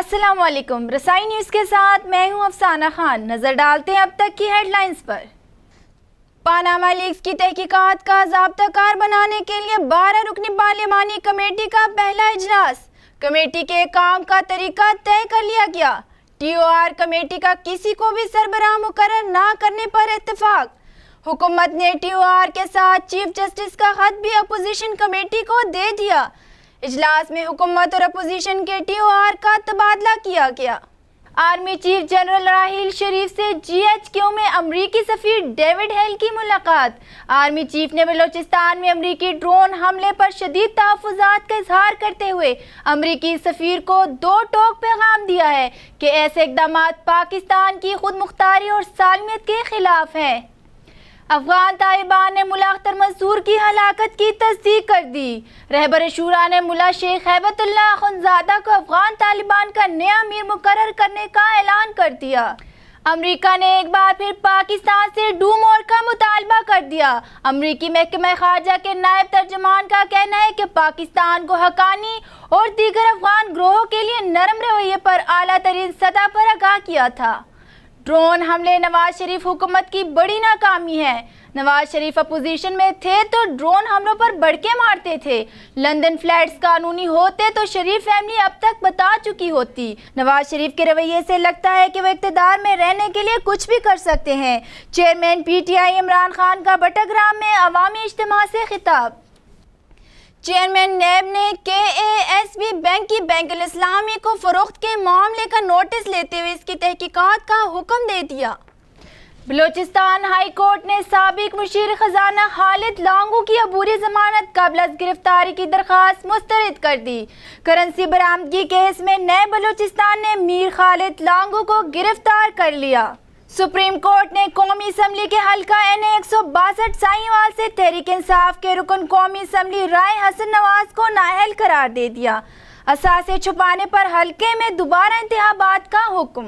अस्सलाम वालेकुम। रसाई न्यूज़ के साथ मैं हूं अफसाना खान। नजर डालते हैं अब तक की हेडलाइंस पर। पानामा लीक्स की तहकीकात का ज़ाब्ताकार बनाने के लिए 12 रुकनी पार्लिमानी कमेटी का पहला इजलास। कमेटी के काम का तरीका तय कर लिया गया। TOR कमेटी का किसी को भी सरबराह मुकर्रर ना करने पर इत्तेफाक। हुकूमत ने TOR के साथ चीफ जस्टिस का खत भी अपोजिशन कमेटी को दे दिया। इजलास में हुकूमत और अपोजिशन के TOR का तबादला किया गया। आर्मी चीफ जनरल राहील शरीफ से GHQ में अमरीकी सफीर डेविड हेल की मुलाकात। आर्मी चीफ ने बलोचिस्तान में अमरीकी ड्रोन हमले पर शदीद तहफ़्फ़ुज़ात का इजहार करते हुए अमरीकी सफीर को दो टोक पैगाम दिया है कि ऐसे इक़दामात पाकिस्तान की खुद मुख्तारी और सालमियत के खिलाफ हैं। अफगान तालिबान ने मुल्ला अख्तर मंसूर की हलाकत की तस्दीक कर दी। रहबर शूरा ने मुल्ला शेख हैबतुल्लाह अखुंज़ादा को अफगान तालिबान का नया अमीर मुकर्रर करने का ऐलान कर दिया। अमेरिका ने एक बार फिर पाकिस्तान से डू मोर का मुतालबा कर दिया। अमरीकी महकमा खारजा के नायब तर्जुमान का कहना है कि पाकिस्तान को हकानी और दीगर अफगान ग्रोहों के लिए नरम रवैये पर आला तरीन सतह पर आगाह किया था। ड्रोन हमले नवाज शरीफ हुकूमत की बड़ी नाकामी है। नवाज शरीफ अपोजिशन में थे तो ड्रोन हमलों पर बड़के मारते थे। लंदन फ्लैट्स कानूनी होते तो शरीफ फैमिली अब तक बता चुकी होती। नवाज शरीफ के रवैये से लगता है कि वह इक़्तिदार में रहने के लिए कुछ भी कर सकते हैं। चेयरमैन PTI इमरान खान का बटग्राम में अवामी इज्तिमा से खिताब। चेयरमैन नैब ने KASB बैंक की बैंक इस्लामी को फरोख्त के मामले का नोटिस लेते हुए इसकी तहकीकात का हुक्म दे दिया। बलोचिस्तान हाई कोर्ट ने साबिक मुशीर खजाना खालिद लांगू की अबूरी जमानत कबल अज़ गिरफ्तारी की दरख्वास्त मुस्तरद कर दी। करेंसी बरामदगी केस में नए बलोचिस्तान ने मीर खालिद लांगू को गिरफ्तार कर लिया। सुप्रीम कोर्ट ने कौमी असम्बली के हल्का NA 162 साहिवाल से तहरीक इंसाफ के रुकन कौमी असम्बली राय हसन नवाज को नाअहल करार दे दिया। असासे छुपाने पर हल्के में दोबारा इंतखाबात का हुक्म।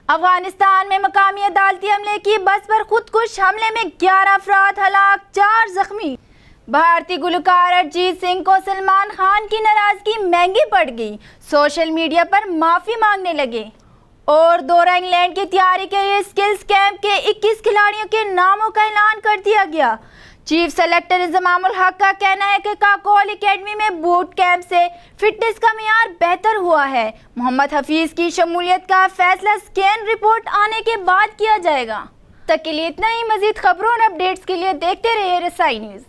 अफगानिस्तान में मकामी अदालती हमले की बस पर खुदकुश हमले में 11 अफराद हलाक, 4 जख्मी। भारतीय गुलकार अरिजीत सिंह को सलमान खान की नाराजगी महंगी पड़ गई। सोशल मीडिया पर माफी मांगने लगे। और दौरा इंग्लैंड की तैयारी के लिए स्किल्स कैंप के 21 खिलाड़ियों के नामों का ऐलान कर दिया गया। चीफ सेलेक्टर इंजमामुल हक का कहना है कि काकोल एकेडमी में बूट कैंप से फिटनेस का मियार बेहतर हुआ है। मोहम्मद हफीज की शमूलियत का फैसला स्कैन रिपोर्ट आने के बाद किया जाएगा। तक के लिए इतना ही। मजीद खबरों और अपडेट्स के लिए देखते रहिए रसाई न्यूज़।